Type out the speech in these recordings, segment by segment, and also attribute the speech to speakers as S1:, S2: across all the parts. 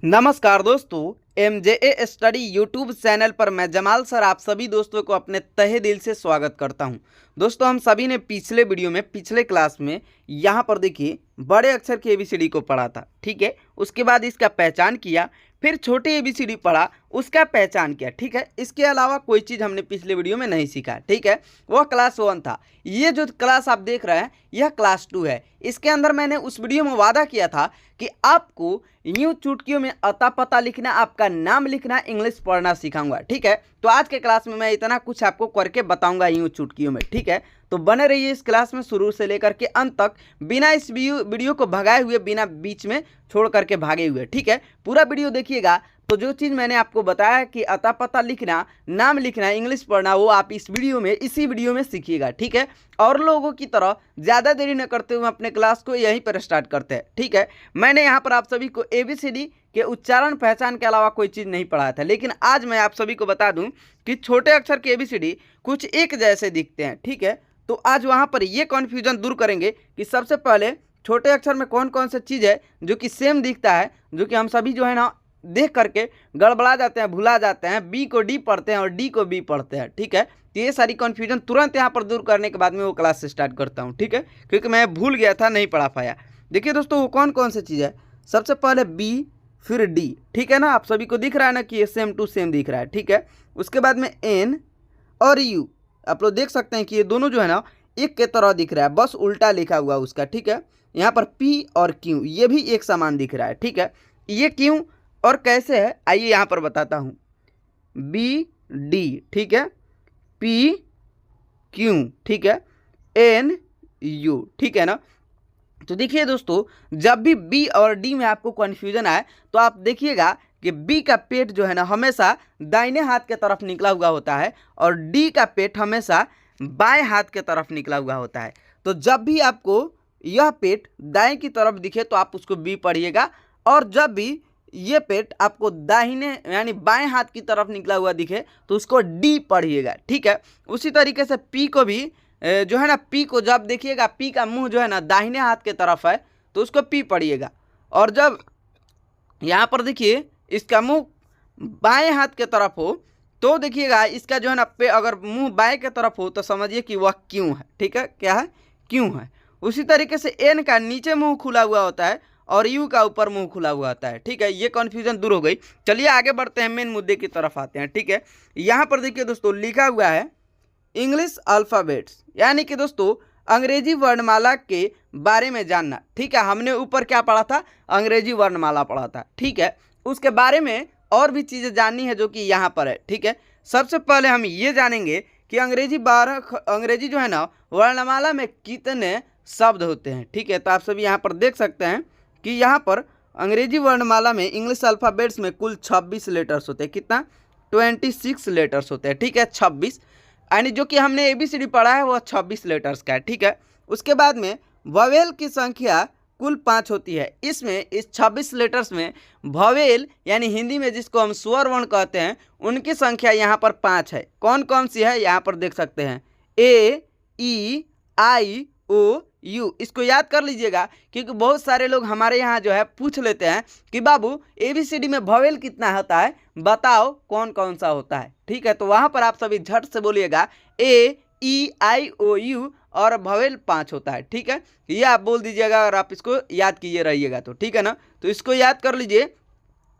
S1: नमस्कार दोस्तों, MJA study YouTube channel पर मैं जमाल सर आप सभी दोस्तों को अपने तहे दिल से स्वागत करता हूं। दोस्तों, हम सभी ने पिछले वीडियो में पिछले क्लास में यहां पर देखिए बड़े अक्षर की ABCD को पढ़ा था, ठीक है। उसके बाद इसका पहचान किया, फिर छोटे ABCD पढ़ा, उसका पहचान किया, ठीक है। इसके अलावा कोई चीज़ हमने पिछले वीडियो में नहीं सीखा, ठीक है। वह क्लास 1 था। ये जो क्लास आप देख रहे हैं यह क्लास 2 है। इसके अंदर मैंने उस वीडियो में वादा किया था कि आपको यूं चुटकियों में अता पता लिखना, आपका नाम लिखना, इंग्लिश पढ़ना सिखाऊंगा, ठीक है। तो आज के क्लास में मैं इतना कुछ आपको करके बताऊंगा यूं चुटकियों में, ठीक है। तो बने रहिए इस क्लास में शुरू से लेकर के अंत तक, बिना इस वीडियो को भगाए हुए, बिना बीच में छोड़ करके भागे हुए, ठीक है। पूरा वीडियो देखिएगा तो जो चीज़ मैंने आपको बताया कि अता पता लिखना, नाम लिखना, इंग्लिश पढ़ना, वो आप इस वीडियो में, इसी वीडियो में सीखिएगा, ठीक है। और लोगों की तरह ज़्यादा देरी न करते हुए अपने क्लास को यहीं पर स्टार्ट करते हैं, ठीक है। मैंने यहाँ पर आप सभी को ABCD के उच्चारण पहचान के अलावा कोई चीज़ नहीं पढ़ाया था, लेकिन आज मैं आप सभी को बता दूं कि छोटे अक्षर के ABCD कुछ एक जैसे दिखते हैं, ठीक है। तो आज वहाँ पर ये कन्फ्यूजन दूर करेंगे कि सबसे पहले छोटे अक्षर में कौन कौन सा चीज़ है जो कि सेम दिखता है, जो कि हम सभी जो है ना देख करके गड़बड़ा जाते हैं, भुला जाते हैं, B को D पढ़ते हैं और D को B पढ़ते हैं, ठीक है। तो ये सारी कन्फ्यूजन तुरंत यहाँ पर दूर करने के बाद में वो क्लास स्टार्ट करता हूँ, ठीक है, क्योंकि मैं भूल गया था, नहीं पढ़ा पाया। देखिए दोस्तों, वो कौन कौन सी चीज़ है। सबसे पहले B, फिर D, ठीक है ना। आप सभी को दिख रहा है ना कि ये सेम टू सेम दिख रहा है, ठीक है। उसके बाद में N और U, आप लोग देख सकते हैं कि ये दोनों जो है ना एक के तरह दिख रहा है, बस उल्टा लिखा हुआ उसका, ठीक है। यहाँ पर P और Q ये भी एक समान दिख रहा है, ठीक है। ये क्यों और कैसे है आइए यहाँ पर बताता हूँ। B D, ठीक है, P Q, ठीक है, N U, ठीक है ना। तो देखिए दोस्तों, जब भी B और D में आपको कन्फ्यूजन आए तो आप देखिएगा कि B का पेट जो है ना हमेशा दाहिने हाथ के तरफ निकला हुआ होता है और D का पेट हमेशा बाएं हाथ के तरफ निकला हुआ होता है। तो जब भी आपको यह पेट दाएं की तरफ दिखे तो आप उसको B पढ़िएगा, और जब भी ये पेट आपको दाहिने यानी बाएं हाथ की तरफ निकला हुआ दिखे तो उसको D पढ़िएगा, ठीक है। उसी तरीके से P को भी जो है ना, P को जब देखिएगा P का मुंह जो है ना दाहिने हाथ के तरफ है तो उसको P पढ़िएगा, और जब यहाँ पर देखिए इसका मुंह बाएं हाथ के तरफ हो तो देखिएगा इसका जो है ना अगर मुंह बाएं के तरफ हो तो समझिए कि वह क्यों है, ठीक है। क्या है? क्यों है। उसी तरीके से N का नीचे मुंह खुला हुआ होता है और U का ऊपर मुंह खुला हुआ होता है, ठीक है। ये कन्फ्यूजन दूर हो गई। चलिए आगे बढ़ते हैं, मेन मुद्दे की तरफ आते हैं, ठीक है। यहाँ पर देखिए दोस्तों लिखा हुआ है इंग्लिश अल्फ़ाबेट्स, यानी कि दोस्तों अंग्रेजी वर्णमाला के बारे में जानना, ठीक है। हमने ऊपर क्या पढ़ा था? अंग्रेजी वर्णमाला पढ़ा था, ठीक है। उसके बारे में और भी चीज़ें जाननी है जो कि यहाँ पर है, ठीक है। सबसे पहले हम ये जानेंगे कि अंग्रेजी जो है ना वर्णमाला में कितने शब्द होते हैं, ठीक है। तो आप सभी यहाँ पर देख सकते हैं कि यहाँ पर अंग्रेजी वर्णमाला में इंग्लिश अल्फ़ाबेट्स में कुल 26 लेटर्स होते हैं। कितना? 26 लेटर्स होते हैं, ठीक है। 26 यानी जो कि हमने ABCD पढ़ा है वह 26 लेटर्स का है, ठीक है। उसके बाद में वॉवेल की संख्या कुल 5 होती है। इसमें इस 26 लेटर्स में वॉवेल यानी हिंदी में जिसको हम स्वर वर्ण कहते हैं उनकी संख्या यहाँ पर 5 है। कौन कौन सी है यहाँ पर देख सकते हैं। A E I O U, इसको याद कर लीजिएगा क्योंकि बहुत सारे लोग हमारे यहाँ जो है पूछ लेते हैं कि बाबू ABCD में वॉवेल कितना होता है, बताओ कौन कौन सा होता है, ठीक है। तो वहाँ पर आप सभी झट से बोलिएगा A E I O U और वॉवेल 5 होता है, ठीक है। ये आप बोल दीजिएगा और आप इसको याद कीजिए रहिएगा, तो ठीक है ना। तो इसको याद कर लीजिए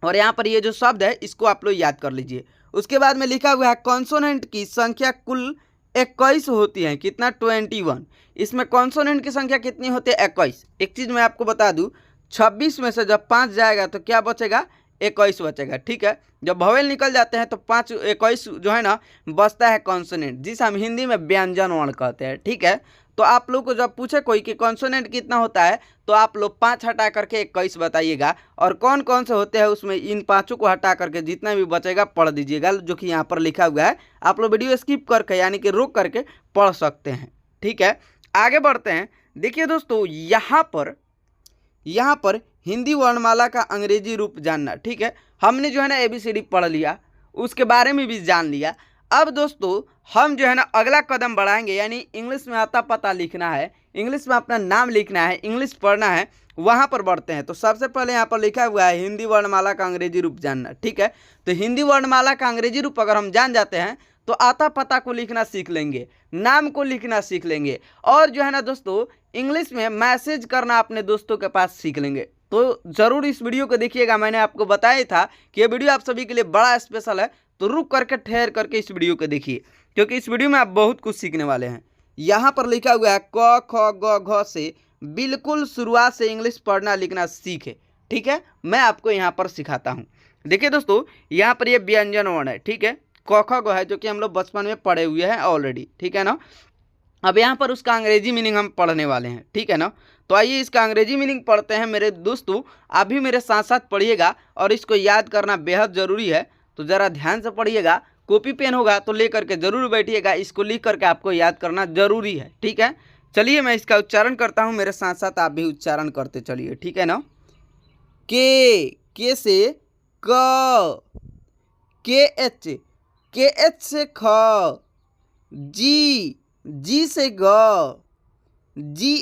S1: और यहाँ पर ये जो शब्द है इसको आप लोग याद कर लीजिए। उसके बाद में लिखा हुआ है कॉन्सोनेंट की संख्या कुल 21 होती है। कितना? 21। इसमें कॉन्सोनेंट की संख्या कितनी होती है? 21। एक चीज़ मैं आपको बता दूं, 26 में से जब 5 जाएगा तो क्या बचेगा? 21 बचेगा, ठीक है। जब वॉवेल निकल जाते हैं तो 21 जो है ना बचता है कॉन्सोनेंट, जिसे हम हिंदी में व्यंजन वर्ण कहते हैं, ठीक है। तो आप लोग को जब पूछे कोई कि कॉन्सोनेंट कितना होता है तो आप लोग 5 हटा करके 21 बताइएगा, और कौन कौन से होते हैं उसमें इन 5 को हटा करके जितना भी बचेगा पढ़ दीजिएगा, जो कि यहाँ पर लिखा हुआ है। आप लोग वीडियो स्किप करके यानी कि रोक करके पढ़ सकते हैं, ठीक है। आगे बढ़ते हैं। देखिए दोस्तों, यहाँ पर हिंदी वर्णमाला का अंग्रेजी रूप जानना, ठीक है। हमने जो है ना ABCD पढ़ लिया, उसके बारे में भी जान लिया। अब दोस्तों हम जो है ना अगला कदम बढ़ाएंगे, यानी इंग्लिश में अता पता लिखना है, इंग्लिश में अपना नाम लिखना है, इंग्लिश पढ़ना है, वहाँ पर बढ़ते हैं। तो सबसे पहले यहाँ पर लिखा हुआ है हिंदी वर्णमाला का अंग्रेजी रूप जानना। ठीक है, तो हिंदी वर्णमाला का अंग्रेजी रूप अगर हम जान जाते हैं तो आता पता को लिखना सीख लेंगे, नाम को लिखना सीख लेंगे, और जो है ना दोस्तों इंग्लिश में मैसेज करना अपने दोस्तों के पास सीख लेंगे। तो ज़रूर इस वीडियो को देखिएगा। मैंने आपको बताया था कि ये वीडियो आप सभी के लिए बड़ा स्पेशल है, तो रुक करके ठहर करके इस वीडियो को देखिए, क्योंकि इस वीडियो में आप बहुत कुछ सीखने वाले हैं। यहाँ पर लिखा हुआ है क ख ग घ से बिल्कुल शुरुआत से इंग्लिश पढ़ना लिखना सीखे। ठीक है, मैं आपको यहाँ पर सिखाता हूँ। देखिए दोस्तों, यहाँ पर ये व्यंजन वर्ण है। ठीक है, क ख ग है, जो कि हम लोग बचपन में पढ़े हुए हैं ऑलरेडी। ठीक है ना, अब यहाँ पर उसका अंग्रेजी मीनिंग हम पढ़ने वाले हैं। ठीक है ना, तो आइए इसका अंग्रेजी मीनिंग पढ़ते हैं। मेरे दोस्तों आप भी मेरे साथ साथ पढ़िएगा, और इसको याद करना बेहद ज़रूरी है, तो ज़रा ध्यान से पढ़िएगा। कॉपी पेन होगा तो ले करके ज़रूर बैठिएगा, इसको लिख करके आपको याद करना ज़रूरी है। ठीक है, चलिए मैं इसका उच्चारण करता हूँ, मेरे साथ साथ आप भी उच्चारण करते चलिए। ठीक है ना, के से क, के एच से ख, जी से ग, जी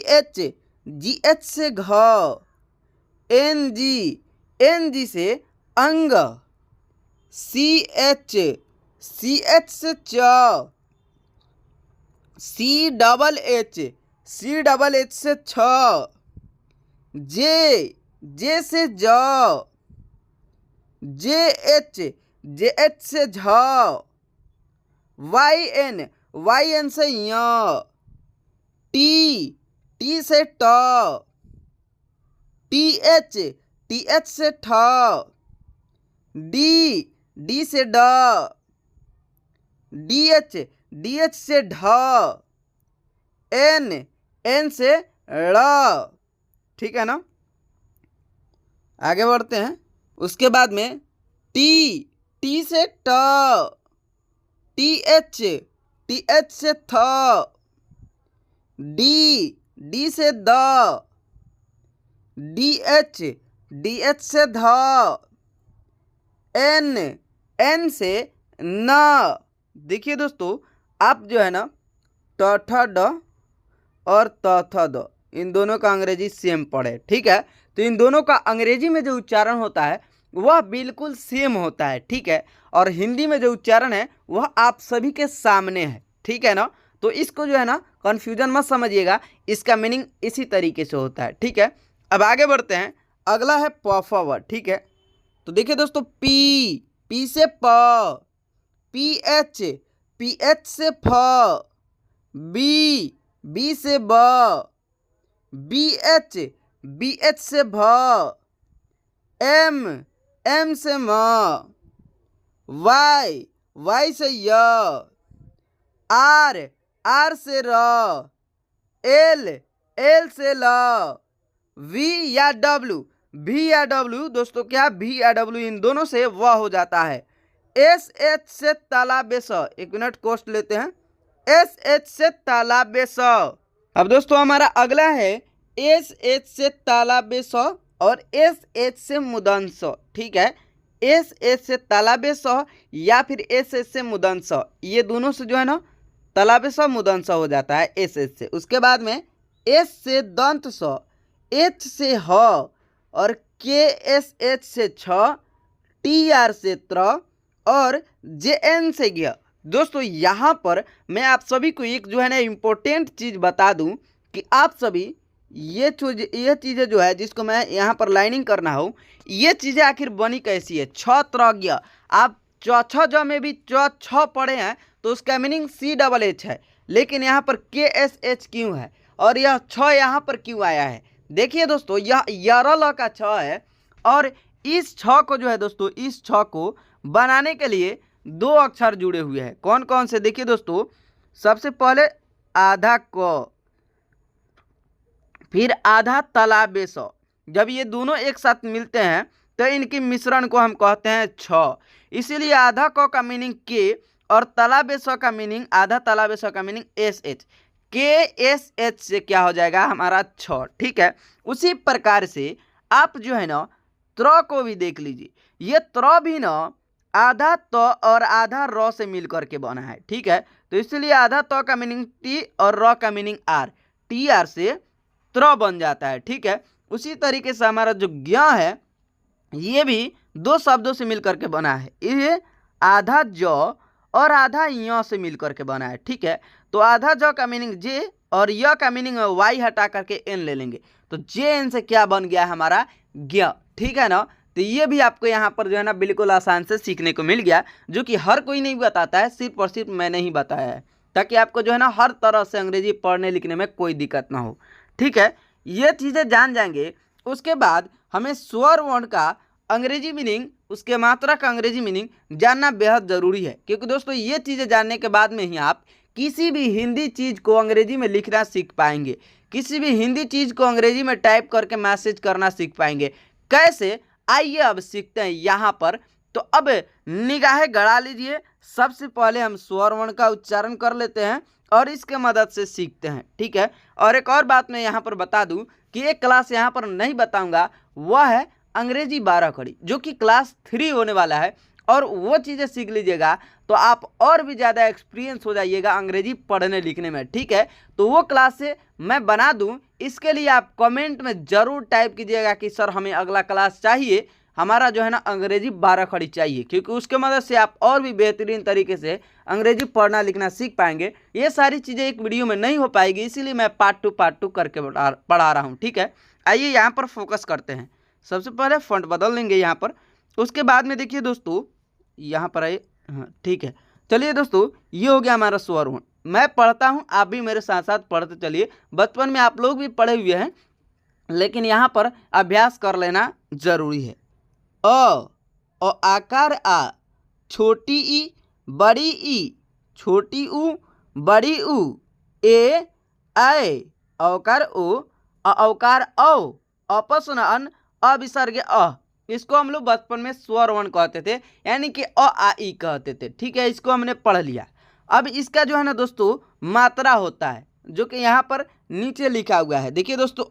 S1: एच से घ, एन जी से अंग, सी एच से च, सी डबल एच से छ, जे से ज, जे एच से झ, वाई एन से य, टी से ट, टी एच से ठ, डी से ड, डी एच से ढ, एन से ड़। ठीक है ना, आगे बढ़ते हैं। उसके बाद में टी से ट, टी एच से थ, डी से द, डी एच से ध, एन से न। देखिए दोस्तों, आप जो है ना ट ठ ड और त थ द, इन दोनों का अंग्रेजी सेम पढ़े। ठीक है, तो इन दोनों का अंग्रेजी में जो उच्चारण होता है वह बिल्कुल सेम होता है। ठीक है, और हिंदी में जो उच्चारण है वह आप सभी के सामने है। ठीक है ना, तो इसको जो है ना कन्फ्यूजन मत समझिएगा, इसका मीनिंग इसी तरीके से होता है। ठीक है, अब आगे बढ़ते हैं। अगला है प। ठीक है, तो देखिए दोस्तों, पी से प, पी एच से फ, बी से ब, बी एच से भ, एम से म, वाई से य, आर से र, एल से ल, वी या डब्ल्यू दोस्तों, क्या भी या डब्ल्यू इन दोनों से वह हो जाता है। एच से तालाबे स, एक मिनट कोष्ट लेते हैं, एच से तालाबे स। अब दोस्तों हमारा अगला है एच से तालाबे स और एच से मुदन स। ठीक है, एच से तालाबे स या फिर एच से मुदन स, ये दोनों से जो है ना तालाबे स मुदन स हो जाता है एच से। उसके बाद में एस से दंत स, एच से ह, और के एच से छ, टी आर से त्र, और जे एन से ग। दोस्तों यहाँ पर मैं आप सभी को एक जो है ना इम्पोर्टेंट चीज़ बता दूं कि आप सभी ये चीज़ें जो है जिसको मैं यहाँ पर लाइनिंग करना हो, ये चीज़ें आखिर बनी कैसी है। छ त्र ज्ञ, आप छ ज में भी छ पढ़े हैं तो उसका मीनिंग सी डबल एच है, लेकिन यहाँ पर के एस एच क्यों है और यह छ यहाँ पर क्यों आया है। देखिए दोस्तों, यह यरल का छ है, और इस छ को जो है दोस्तों, इस छ को बनाने के लिए दो अक्षर जुड़े हुए हैं। कौन कौन से, देखिए दोस्तों, सबसे पहले आधा क, फिर आधा तालाबे स। जब ये दोनों एक साथ मिलते हैं तो इनकी मिश्रण को हम कहते हैं छ। इसीलिए आधा क का मीनिंग के और तालाबे स का मीनिंग, आधा तालाबे स का मीनिंग एस एच। के एस एच से क्या हो जाएगा हमारा छ। ठीक है, उसी प्रकार से आप जो है ना त्र को भी देख लीजिए, ये त्र भी ना आधा त और आधा र से मिल करके बना है। ठीक है, तो इसलिए आधा त का मीनिंग टी और र का मीनिंग आर। TR से त्र बन जाता है। ठीक है, उसी तरीके से हमारा जो ज्ञ है ये भी दो शब्दों से मिलकर के बना है। ये आधा ज और आधा य से मिलकर के बना है। ठीक है, तो आधा ज का मीनिंग जे और य का मीनिंग वाई हटा करके एन ले लेंगे, तो जे एन से क्या बन गया हमारा ज्ञ। ठीक है ना, तो ये भी आपको यहाँ पर जो है ना बिल्कुल आसान से सीखने को मिल गया, जो कि हर कोई नहीं बताता है, सिर्फ और सिर्फ मैंने ही बताया है, ताकि आपको जो है ना हर तरह से अंग्रेजी पढ़ने लिखने में कोई दिक्कत ना हो। ठीक है, ये चीज़ें जान जाएंगे, उसके बाद हमें स्वर वर्ण का अंग्रेजी मीनिंग, उसके मात्रा का अंग्रेजी मीनिंग जानना बेहद ज़रूरी है, क्योंकि दोस्तों ये चीज़ें जानने के बाद में ही आप किसी भी हिंदी चीज़ को अंग्रेजी में लिखना सीख पाएंगे, किसी भी हिंदी चीज़ को अंग्रेजी में टाइप करके मैसेज करना सीख पाएंगे। कैसे, आइए अब सीखते हैं यहाँ पर। तो अब निगाहें गड़ा लीजिए, सबसे पहले हम स्वर वर्ण का उच्चारण कर लेते हैं और इसके मदद से सीखते हैं। ठीक है, और एक और बात मैं यहाँ पर बता दूँ कि एक क्लास यहाँ पर नहीं बताऊँगा, वह है अंग्रेजी 12 कड़ी, जो कि क्लास 3 होने वाला है, और वो चीज़ें सीख लीजिएगा तो आप और भी ज़्यादा एक्सपीरियंस हो जाइएगा अंग्रेजी पढ़ने लिखने में। ठीक है, तो वो क्लास से मैं बना दूं, इसके लिए आप कमेंट में ज़रूर टाइप कीजिएगा कि सर हमें अगला क्लास चाहिए, हमारा जो है ना अंग्रेजी 12 खड़ी चाहिए, क्योंकि उसके मदद से आप और भी बेहतरीन तरीके से अंग्रेजी पढ़ना लिखना सीख पाएंगे। ये सारी चीज़ें एक वीडियो में नहीं हो पाएगी, इसीलिए मैं पार्ट टू करके पढ़ा रहा हूँ। ठीक है, आइए यहाँ पर फोकस करते हैं। सबसे पहले फॉन्ट बदल लेंगे यहाँ पर, उसके बाद में देखिए दोस्तों यहाँ पर आइए। हाँ ठीक है, चलिए दोस्तों ये हो गया हमारा स्वर वर्ण। मैं पढ़ता हूँ, आप भी मेरे साथ साथ पढ़ते चलिए। बचपन में आप लोग भी पढ़े हुए हैं, लेकिन यहाँ पर अभ्यास कर लेना जरूरी है। अ आकार आ, छोटी ई बड़ी ई, छोटी ऊ बड़ी ऊ, ए आए, औकार ओ, औकार औ, अपस्वन अन, अविसर्ग अ। इसको हम लोग बचपन में स्वर वर्ण कहते थे, यानी कि अ आ ई कहते थे। ठीक है, इसको हमने पढ़ लिया। अब इसका जो है ना दोस्तों मात्रा होता है, जो कि यहाँ पर नीचे लिखा हुआ है। देखिए दोस्तों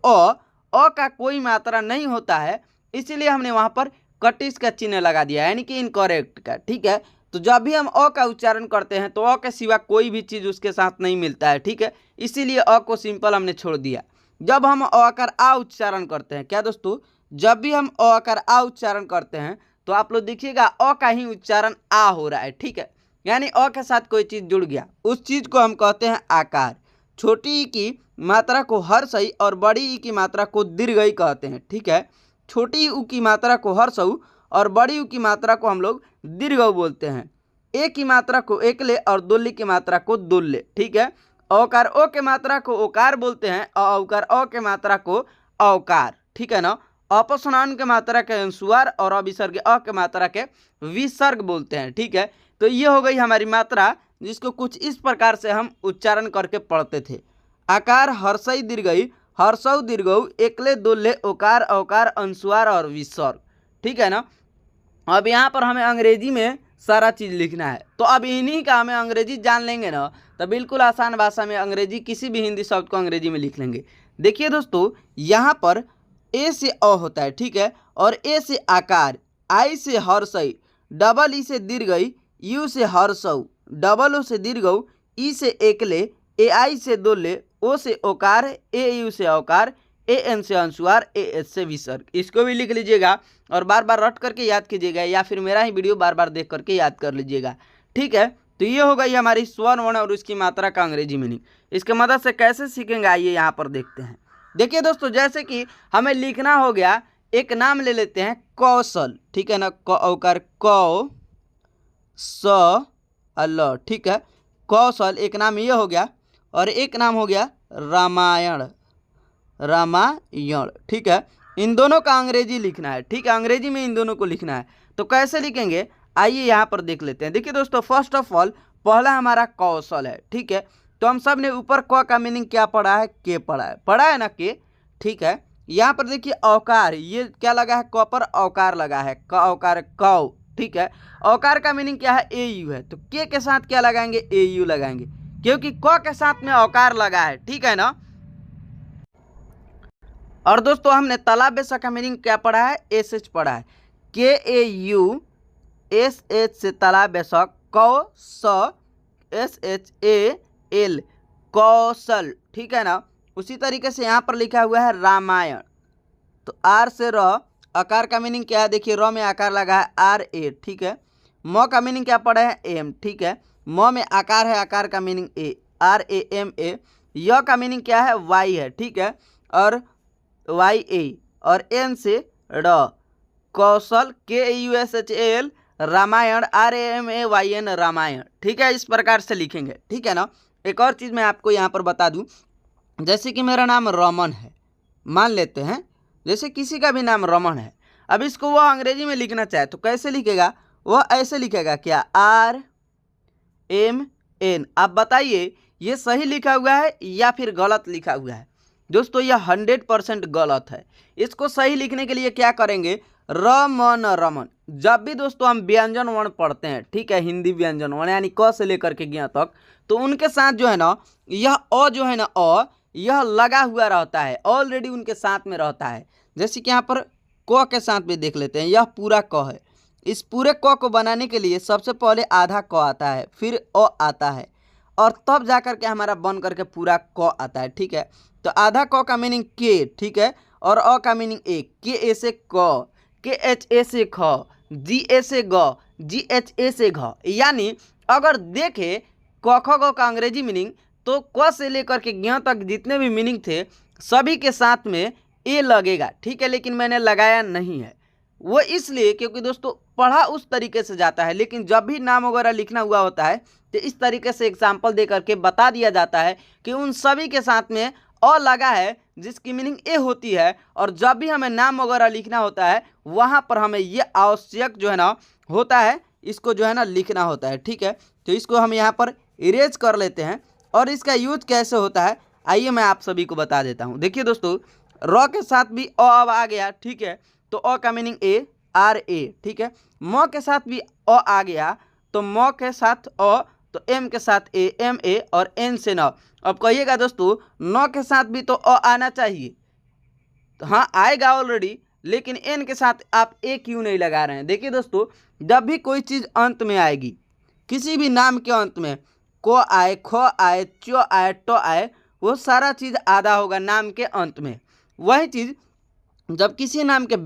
S1: अ का कोई मात्रा नहीं होता है, इसीलिए हमने वहाँ पर कटिस का चिन्ह लगा दिया, यानी कि इनकरेक्ट का। ठीक है, तो जब भी हम अ का उच्चारण करते हैं तो अ के सिवा कोई भी चीज़ उसके साथ नहीं मिलता है। ठीक है, इसीलिए अ को सिंपल हमने छोड़ दिया। जब हम अ आकर आ उच्चारण करते हैं, क्या दोस्तों, जब भी हम अ आकर आ उच्चारण करते हैं तो आप लोग देखिएगा अ का ही उच्चारण आ हो रहा है। ठीक है, यानी अ के साथ कोई चीज़ जुड़ गया, उस चीज़ को हम कहते हैं आकार। छोटी ई की मात्रा को हर्षई और बड़ी ई की मात्रा को दीर्घई कहते हैं। ठीक है, छोटी ऊ की मात्रा को हर्षऊ और बड़ी ऊ की मात्रा को हम लोग दीर्घऊ बोलते हैं। ए की मात्रा को एकले और दुल्ली की मात्रा को दुल्ले। ठीक है, औकार ओ के मात्रा को ओकार बोलते हैं, औकार अ के मात्रा को औकार। ठीक है ना, अपस्वनान के मात्रा के अनुस्वार और अविसर्ग अ के मात्रा के विसर्ग बोलते हैं। ठीक है, तो ये हो गई हमारी मात्रा, जिसको कुछ इस प्रकार से हम उच्चारण करके पढ़ते थे। आकार हर्षई दीर्घई, हर्षऊ दीर्घऊ, एकले दुल्ले, ओकार औकार अनुस्वार और विसर्ग। ठीक है ना, अब यहाँ पर हमें अंग्रेजी में सारा चीज़ लिखना है, तो अब इन्हीं का हमें अंग्रेजी जान लेंगे ना, तो बिल्कुल आसान भाषा में अंग्रेजी किसी भी हिंदी शब्द को अंग्रेजी में लिख लेंगे। देखिए दोस्तों यहाँ पर ए से अ होता है। ठीक है, और ए से आकार, आई से हर्षई, डबल ई से दीर्घई, यू से हर्षऊ, डबल ओ से दीर्घऊ, ई से एकले, ए आई से दुल्ले, ओ से ओकार, ए यू से औकार, ए एन से अनुस्वार, ए एस से विसर्ग। इसको भी लिख लीजिएगा और बार बार रट करके याद कीजिएगा, या फिर मेरा ही वीडियो बार बार देख करके याद कर लीजिएगा। ठीक है, तो ये हो गई हमारी स्वर वर्ण और उसकी मात्रा का अंग्रेजी मीनिंग। इसके मदद से कैसे सीखेंगे आइए यहाँ पर देखते हैं। देखिए दोस्तों, जैसे कि हमें लिखना हो गया, एक नाम ले लेते हैं कौशल। ठीक है ना, क औकार कौ स अल। ठीक है, कौशल एक नाम ये हो गया, और एक नाम हो गया रामायण, रामायण। ठीक है, इन दोनों का अंग्रेजी लिखना है। ठीक है, अंग्रेजी में इन दोनों को लिखना है, तो कैसे लिखेंगे आइए यहाँ पर देख लेते हैं। देखिए दोस्तों, फर्स्ट ऑफ ऑल पहला हमारा कौशल है। ठीक है, तो हम सब ने ऊपर क का मीनिंग क्या पढ़ा है, के पढ़ा है ना, के। ठीक है, यहाँ पर देखिए औकार, ये क्या लगा है, क पर औकार लगा है, क औकार कौ। ठीक है, औकार का मीनिंग क्या है, ए यू है, तो के साथ क्या लगाएंगे, ए यू लगाएंगे, क्योंकि क के साथ में औकार लगा है। ठीक है ना, और दोस्तों हमने तालाब बेसा का मीनिंग क्या पढ़ा है, एस एच पढ़ा है, के ए यू एस एच से तालाब बेसा, कौ स एस एच ए एल, कौशल। ठीक है ना, उसी तरीके से यहाँ पर लिखा हुआ है रामायण, तो आर से र, आकार का मीनिंग क्या है, देखिए र में आकार लगा है आर ए, ठीक है। म का मीनिंग क्या पढ़े हैं, एम, ठीक है। म में आकार है, आकार का meaning A, R A M A. य का मीनिंग क्या है, वाई है, ठीक है, और वाई ए, और एन से र, कौशल KUSHAL, रामायण RAMAYN, रामायण, ठीक है। इस प्रकार से लिखेंगे, ठीक है ना। एक और चीज़ मैं आपको यहाँ पर बता दूँ, जैसे कि मेरा नाम रमन है, मान लेते हैं, जैसे किसी का भी नाम रमन है, अब इसको वह अंग्रेजी में लिखना चाहे तो कैसे लिखेगा, वह ऐसे लिखेगा क्या, RMN। आप बताइए ये सही लिखा हुआ है या फिर गलत लिखा हुआ है। दोस्तों यह 100% गलत है। इसको सही लिखने के लिए क्या करेंगे, रमन, रमन। जब भी दोस्तों हम व्यंजन वर्ण पढ़ते हैं, ठीक है, हिंदी व्यंजन वर्ण यानी क से लेकर के ज्ञ तक, तो उनके साथ जो है ना यह अ जो है ना अ, यह लगा हुआ रहता है, ऑलरेडी उनके साथ में रहता है। जैसे कि यहाँ पर क के साथ भी देख लेते हैं, यह पूरा क है। इस पूरे क को बनाने के लिए सबसे पहले आधा क आता है, फिर अ आता है, और तब जाकर के हमारा बन करके पूरा क आता है, ठीक है। तो आधा क का मीनिंग के, ठीक है, और अ का मीनिंग एक, के ए से क, के एच ए से ख, जी ए से ग, जी एच ए से घ। यानी अगर देखे क ख ग का अंग्रेजी मीनिंग, तो क से लेकर के ज्ञ तक जितने भी मीनिंग थे सभी के साथ में ए लगेगा, ठीक है, लेकिन मैंने लगाया नहीं है। वो इसलिए क्योंकि दोस्तों पढ़ा उस तरीके से जाता है, लेकिन जब भी नाम वगैरह लिखना हुआ होता है तो इस तरीके से एग्जाम्पल दे करके बता दिया जाता है कि उन सभी के साथ में अ लगा है जिसकी मीनिंग ए होती है, और जब भी हमें नाम वगैरह लिखना होता है वहाँ पर हमें ये आवश्यक जो है ना होता है, इसको जो है ना लिखना होता है, ठीक है। तो इसको हम यहाँ पर इरेज कर लेते हैं, और इसका यूज कैसे होता है आइए मैं आप सभी को बता देता हूँ। देखिए दोस्तों र के साथ भी अ अब आ गया, ठीक है, तो अ का मीनिंग ए, आर ए, ठीक है। म के साथ भी अ आ गया, तो म के साथ अ, तो एम के साथ ए, एम ए, और एन से न। अब कहिएगा दोस्तों न के साथ भी तो अ आना चाहिए, तो हाँ आएगा ऑलरेडी, लेकिन एन के साथ आप ए क्यों नहीं लगा रहे हैं। देखिए दोस्तों जब भी कोई चीज़ अंत में आएगी, किसी भी नाम के अंत में को आए, ख आए, च आए, ट आए, वो सारा चीज़ आधा होगा नाम के अंत में। वही चीज़ जब किसी नाम के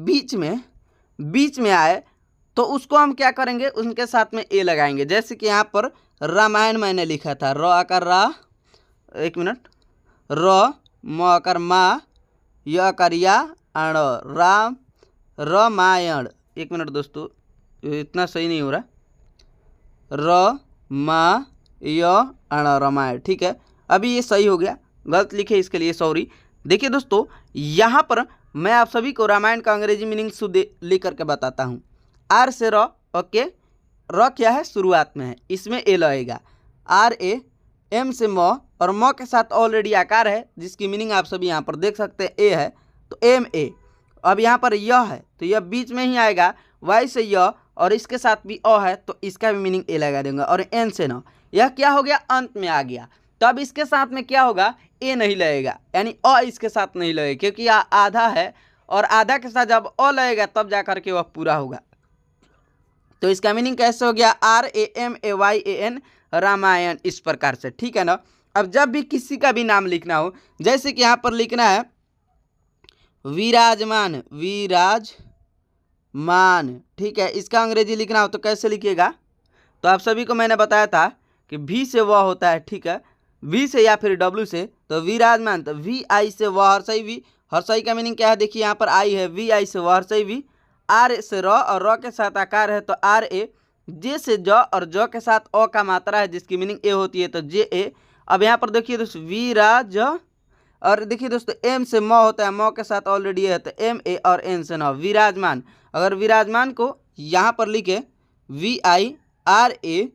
S1: बीच में आए तो उसको हम क्या करेंगे, उनके साथ में ए लगाएंगे। जैसे कि यहाँ पर रामायण मैंने लिखा था, र आकर रा, एक मिनट, र, म आकर मा, य आकर या, अण, राम, रामायण। एक मिनट दोस्तों इतना सही नहीं हो रहा, र मा य अण, रामायण, ठीक है। अभी ये सही हो गया, गलत लिखे इसके लिए सॉरी। देखिए दोस्तों यहाँ पर मैं आप सभी को रामायण का अंग्रेजी मीनिंग शुद्ध लिख करके बताता हूँ। आर से र, ओके, र क्या है, शुरुआत में है, इसमें ए लगेगा, आर ए, एम से म, और म के साथ ऑलरेडी आकार है जिसकी मीनिंग आप सभी यहाँ पर देख सकते हैं, ए है, तो एम ए। अब यहाँ पर यह है तो यह बीच में ही आएगा, वाई से यह, और इसके साथ भी अ है तो इसका भी मीनिंग ए लगा देंगे, और एन से न, यह क्या हो गया, अंत में आ गया, तब इसके साथ में क्या होगा, ए नहीं लगेगा, यानी अ इसके साथ नहीं लगेगा, क्योंकि यह आधा है, और आधा के साथ जब अ लगेगा तब जा करके वह पूरा होगा। तो इसका मीनिंग कैसे हो गया, RAMAYN, रामायण, इस प्रकार से, ठीक है ना। अब जब भी किसी का भी नाम लिखना हो, जैसे कि यहाँ पर लिखना है विराजमान, विराजमान, ठीक है, इसका अंग्रेजी लिखना हो तो कैसे लिखिएगा, तो आप सभी को मैंने बताया था कि V से वह होता है, ठीक है, V से या फिर W से, तो विराजमान, तो VI से वह, हर्षई V, हर्षई का मीनिंग क्या है, देखिए यहाँ पर आई है, VI से वह, हर्षई V, R से र, और र के साथ आकार है तो RA, J से ज, और ज के साथ अ का मात्रा है जिसकी मीनिंग ए होती है तो JA। अब यहाँ पर देखिए दोस्तों विराज, और देखिए दोस्तों एम से म होता है, म के साथ ऑलरेडी है तो MA, और एन से न, विराजमान। अगर विराजमान को यहाँ पर लिखे VIRAJAMAN,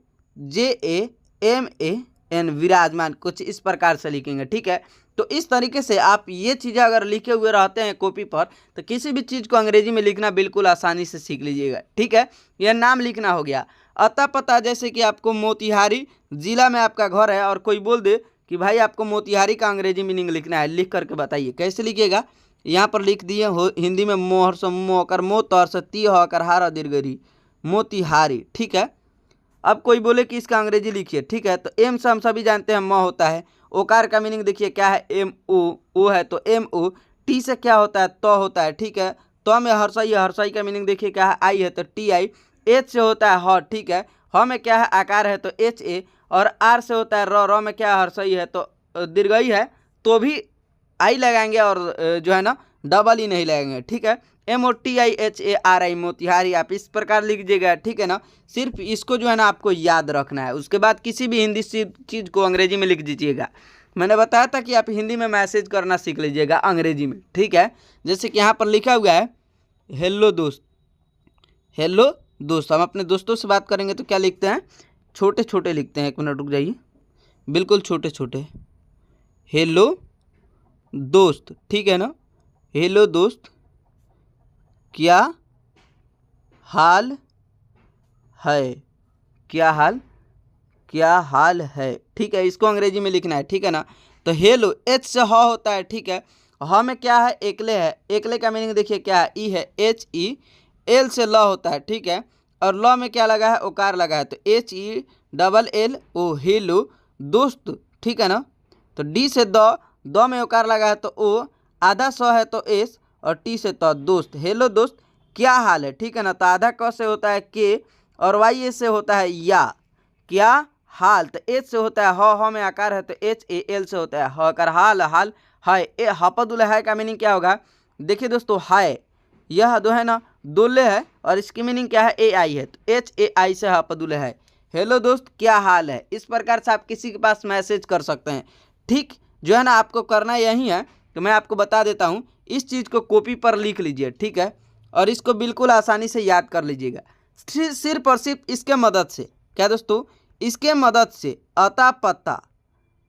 S1: विराजमान, कुछ इस प्रकार से लिखेंगे, ठीक है। तो इस तरीके से आप ये चीज़ें अगर लिखे हुए रहते हैं कॉपी पर, तो किसी भी चीज़ को अंग्रेजी में लिखना बिल्कुल आसानी से सीख लीजिएगा, ठीक है। यह नाम लिखना हो गया। अतः पता, जैसे कि आपको मोतिहारी जिला में आपका घर है और कोई बोल दे कि भाई आपको मोतिहारी का अंग्रेजी मीनिंग लिखना है, लिख करके बताइए कैसे लिखिएगा। यहाँ पर लिख दिए हो हिंदी में मोहर से मोकर मोतर से ती होकर हारा दीर्घरी, मोतिहारी, ठीक है। अब कोई बोले कि इसका अंग्रेजी लिखिए, ठीक है, तो एम से हम सभी जानते हैं म होता है, ओकार का मीनिंग देखिए क्या है, एम ओ है तो एम ओ। टी से क्या होता है, तो होता है, ठीक है। तो में हर्षई है, हर्षई का मीनिंग देखिए क्या है, आई है तो टी आई। एच से होता है ह, ठीक है। ह में क्या है, आकार है तो एच ए। और आर से होता है र में क्या है, हर्षई है तो दीर्घई है तो भी आई लगाएंगे और जो है ना डबल ही नहीं लगाएंगे, ठीक है। MOTIHARI मोतिहारी, आप इस प्रकार लिख दीजिएगा, ठीक है ना। सिर्फ इसको जो है ना आपको याद रखना है। उसके बाद किसी भी हिंदी चीज़ को अंग्रेजी में लिख दीजिएगा। मैंने बताया था कि आप हिंदी में मैसेज करना सीख लीजिएगा अंग्रेजी में, ठीक है। जैसे कि यहाँ पर लिखा हुआ है हेलो दोस्त, हेलो दोस्त। हम अपने दोस्तों से बात करेंगे तो क्या लिखते हैं, छोटे छोटे लिखते हैं। एक मिनट रुक जाइए, बिल्कुल छोटे छोटे, हेलो दोस्त, ठीक है ना। हेलो दोस्त, क्या हाल है, क्या हाल है, ठीक है। इसको अंग्रेजी में लिखना है, ठीक है ना। तो हेलो एच से ह होता है, ठीक है। ह में क्या है, एकले है, एकले का मीनिंग देखिए क्या है, ई है, एच ई। एल से ल होता है, ठीक है। और ल में क्या लगा है, ओकार लगा है तो H E double L O, hello दोस्त, ठीक है ना। तो डी से द में ओकार लगा है तो ओ, आधा स है तो एस, और टी से तो दोस्त, हेलो दोस्त क्या हाल है, ठीक है ना। तो आधा क से होता है के, और वाई ए से होता है या, क्या हाल। तो एच से होता है ह में आकार है तो एच ए। एल से होता है ह आकार, हाल हाल है। ए हपदुल है का मीनिंग क्या होगा, देखिए दोस्तों, है यह दो है ना दुल्हे है, और इसकी मीनिंग क्या है, ए आई है तो एच ए आई से हपदुल है। हेलो दोस्त क्या हाल है, इस प्रकार से आप किसी के पास मैसेज कर सकते हैं, ठीक। जो है ना आपको करना यही है, तो मैं आपको बता देता हूँ। इस चीज़ को कॉपी पर लिख लीजिए, ठीक है। और इसको बिल्कुल आसानी से याद कर लीजिएगा, सिर्फ और सिर्फ इसके मदद से। क्या दोस्तों, इसके मदद से अता पता,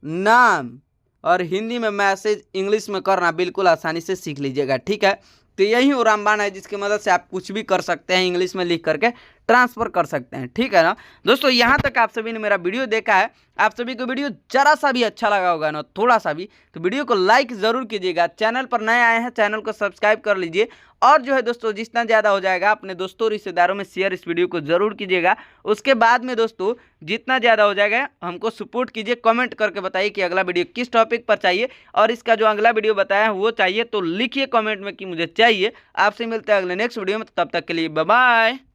S1: नाम और हिंदी में मैसेज इंग्लिश में करना बिल्कुल आसानी से सीख लीजिएगा, ठीक है। तो यही वो रामबाण है जिसकी मदद से आप कुछ भी कर सकते हैं, इंग्लिश में लिख करके ट्रांसफर कर सकते हैं, ठीक है ना। दोस्तों यहाँ तक आप सभी ने मेरा वीडियो देखा है, आप सभी को वीडियो जरा सा भी अच्छा लगा होगा ना, थोड़ा सा भी, तो वीडियो को लाइक ज़रूर कीजिएगा। चैनल पर नए आए हैं, चैनल को सब्सक्राइब कर लीजिए। और जो है दोस्तों, जितना ज़्यादा हो जाएगा अपने दोस्तों रिश्तेदारों में शेयर इस वीडियो को ज़रूर कीजिएगा। उसके बाद में दोस्तों जितना ज़्यादा हो जाएगा हमको सपोर्ट कीजिए, कमेंट करके बताइए कि अगला वीडियो किस टॉपिक पर चाहिए, और इसका जो अगला वीडियो बताया है वो चाहिए तो लिखिए कमेंट में कि मुझे चाहिए। आपसे मिलते हैं अगले नेक्स्ट वीडियो में, तब तक के लिए बाय बाय।